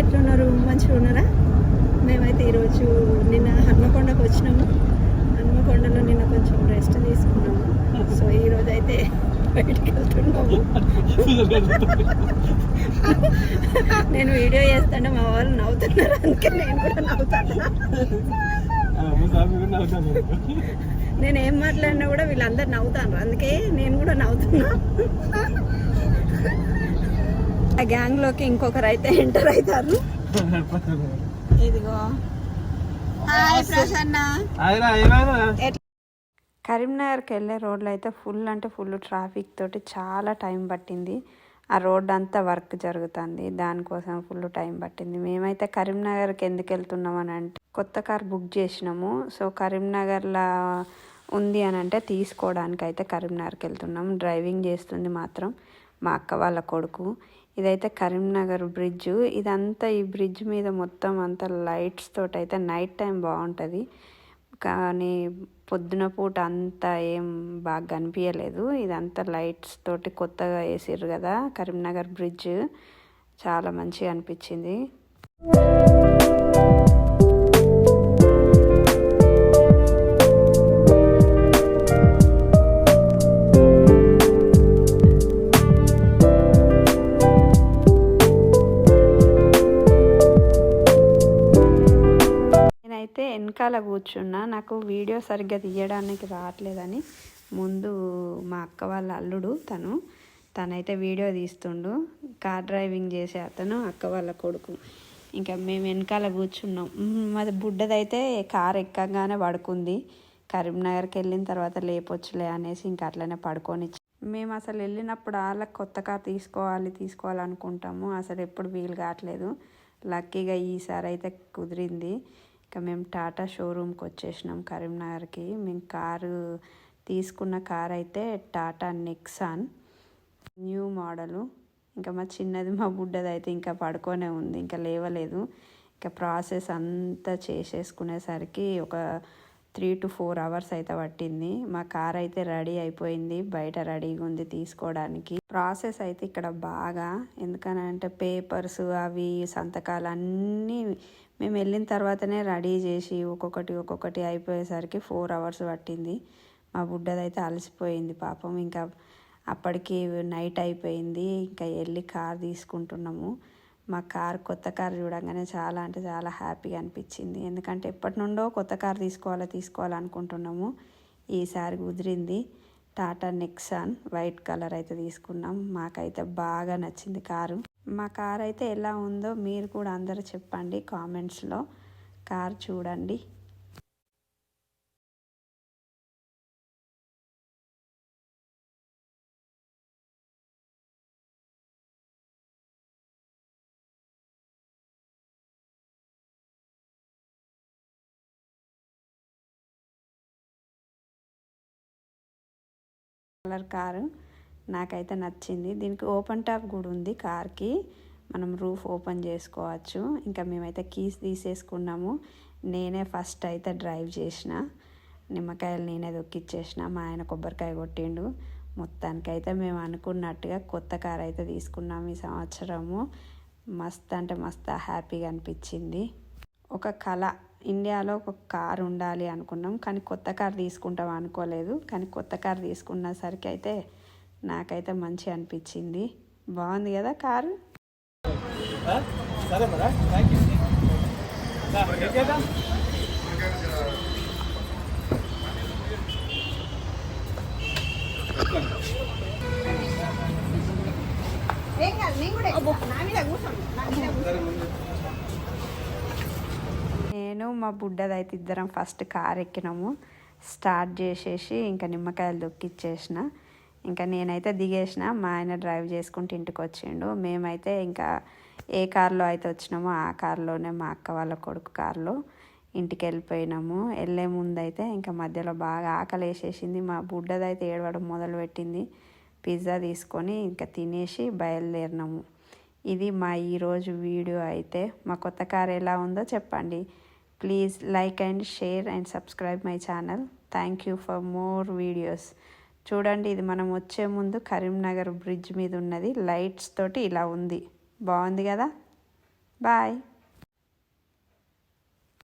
ఎట్లున్నారు? మంచిగా ఉన్నారా? మేమైతే ఈరోజు నిన్న హన్మకొండకు వచ్చినాము. హన్మకొండలో నిన్న కొంచెం రెస్ట్ తీసుకున్నాము. సో ఈరోజు అయితే బయటికి వెళ్తున్నాము. నేను వీడియో చేస్తుంటే మా వాళ్ళు నవ్వుతున్నారు, అందుకే నేను కూడా నవ్వుతున్నా. నేను ఏం మాట్లాడినా కూడా వీళ్ళందరూ నవ్వుతాను, అందుకే నేను కూడా నవ్వుతున్నా. ఆ గ్యాంగ్ లోకి ఇంకొకరు అయితే ఎంటర్ అవుతారు. ఇదిగో కరీంనగర్కి వెళ్ళే రోడ్లు అయితే ఫుల్ అంటే ఫుల్ ట్రాఫిక్ తోటి చాలా టైం పట్టింది. ఆ రోడ్ అంతా వర్క్ జరుగుతుంది, దానికోసం ఫుల్ టైం పట్టింది. మేమైతే కరీంనగర్కి ఎందుకు వెళ్తున్నాం అని అంటే కొత్త కార్ బుక్ చేసినాము. సో కరీంనగర్లో ఉంది అని అంటే తీసుకోవడానికి అయితే కరీంనగర్కి వెళ్తున్నాం. డ్రైవింగ్ చేస్తుంది మాత్రం మా అక్క వాళ్ళ కొడుకు. ఇదైతే కరీంనగర్ బ్రిడ్జ్. ఇదంతా ఈ బ్రిడ్జ్ మీద మొత్తం అంతా లైట్స్ తోటి అయితే నైట్ టైం బాగుంటుంది, కానీ పొద్దున పూట అంతా ఏం బాగా కనిపించలేదు. ఇదంతా లైట్స్ తోటి కొత్తగా వేసిర్రు కదా కరీంనగర్ బ్రిడ్జ్, చాలా మంచిగా అనిపించింది. నేనైతే వెనకాల కూర్చున్నా, నాకు వీడియో సరిగ్గా తీయడానికి రావట్లేదని ముందు మా అక్క వాళ్ళ అల్లుడు తనైతే వీడియో తీస్తుండు. కార్ డ్రైవింగ్ చేసే అతను అక్క వాళ్ళ కొడుకు. ఇంకా మేము వెనకాల కూర్చున్నాం. మాది బుడ్డదైతే కార్ ఎక్కగానే పడుకుంది. కరీంనగర్కి వెళ్ళిన తర్వాత లేపొచ్చులే అనేసి ఇంకా అట్లనే పడుకొని. మేము అసలు వెళ్ళినప్పుడు వాళ్ళకి కొత్త కార్ తీసుకోవాలనుకుంటాము, అసలు ఎప్పుడు వీలు కావట్లేదు. లక్కీగా ఈసారి అయితే కుదిరింది. ఇంకా మేము టాటా షోరూమ్కి వచ్చేసినాం కరీంనగర్కి. మేము తీసుకున్న కార్ అయితే టాటా నెక్సాన్ న్యూ మోడలు. ఇంకా మా చిన్నది మా బుడ్డది అయితే ఇంకా పడుకొనే ఉంది, ఇంకా లేవలేదు. ఇంకా ప్రాసెస్ అంతా చేసేసుకునేసరికి ఒక 3 to 4 hours అయితే పట్టింది. మా కార్ అయితే రెడీ అయిపోయింది, బయట రెడీగా ఉంది తీసుకోవడానికి. ప్రాసెస్ అయితే ఇక్కడ బాగా, ఎందుకనంటే పేపర్స్ అవి సంతకాలు అన్నీ మేము వెళ్ళిన తర్వాతనే రెడీ చేసి ఒక్కొక్కటి అయిపోయేసరికి 4 hours పట్టింది. మా బుడ్డదైతే అలసిపోయింది పాపం. ఇంకా అప్పటికి నైట్ అయిపోయింది. ఇంకా వెళ్ళి కార్ తీసుకుంటున్నాము. మా కొత్త కార్ చూడంగానే చాలా అంటే చాలా హ్యాపీగా అనిపించింది, ఎందుకంటే ఎప్పటి నుండో కొత్త కార్ తీసుకోవాలనుకుంటున్నాము. ఈసారి కుదిరింది. టాటా నెక్సాన్ వైట్ కలర్ అయితే తీసుకున్నాం. మాకైతే బాగా నచ్చింది కారు. మా కార్ అయితే ఎలా ఉందో మీరు కూడా అందరూ చెప్పండి కామెంట్స్లో. కార్ చూడండి. కలర్ కారు నాకైతే నచ్చింది. దీనికి ఓపెన్ టాప్ కూడా ఉంది కార్కి, మనం రూఫ్ ఓపెన్ చేసుకోవచ్చు. ఇంకా మేమైతే కీస్ తీసేసుకున్నాము. నేనే ఫస్ట్ అయితే డ్రైవ్ చేసిన, నిమ్మకాయలు నేనే దొక్కిచ్చేసిన, మా ఆయన కొబ్బరికాయ కొట్టిండు. మొత్తానికైతే మేము అనుకున్నట్టుగా కొత్త కార్ అయితే తీసుకున్నాము ఈ సంవత్సరము. మస్త్ అంటే మస్త్ హ్యాపీగా అనిపించింది. ఒక కళ, ఇండియాలో ఒక కార్ ఉండాలి అనుకున్నాం, కానీ కొత్త కార్ తీసుకుంటాం అనుకోలేదు. కానీ కొత్త కార్ తీసుకున్నసరికి అయితే నాకైతే మంచి అనిపించింది. బాగుంది కదా కారు. నేను మా బుడ్డదైతే ఇద్దరం ఫస్ట్ కార్ ఎక్కినాము. స్టార్ట్ చేసేసి ఇంకా నిమ్మకాయలు దొక్కిచ్చేసిన. ఇంకా నేనైతే దిగేసిన, మా ఆయన డ్రైవ్ చేసుకుంటూ ఇంటికి వచ్చిండు. మేమైతే ఇంకా ఏ కార్లో అయితే వచ్చినామో ఆ కార్లోనే, మా అక్క వాళ్ళ కొడుకు కార్లో ఇంటికి వెళ్ళిపోయినాము. వెళ్ళే ముందు అయితే ఇంకా మధ్యలో బాగా ఆకలి వేసేసింది. మా బుడ్డదైతే ఏడవడం మొదలుపెట్టింది. పిజ్జా తీసుకొని ఇంకా తినేసి బయలుదేరినాము. ఇది మా ఈరోజు వీడియో అయితే. మా కొత్త కార్ ఎలా ఉందో చెప్పండి. Please like and share and subscribe my channel. Thank you for more videos. చూడండి, ఇది మనం వచ్చే ముందు కరీంనగర్ బ్రిడ్జ్ మీద ఉన్నది, లైట్స్ తోటి ఇలా ఉంది. బాగుంది కదా. బాయ్.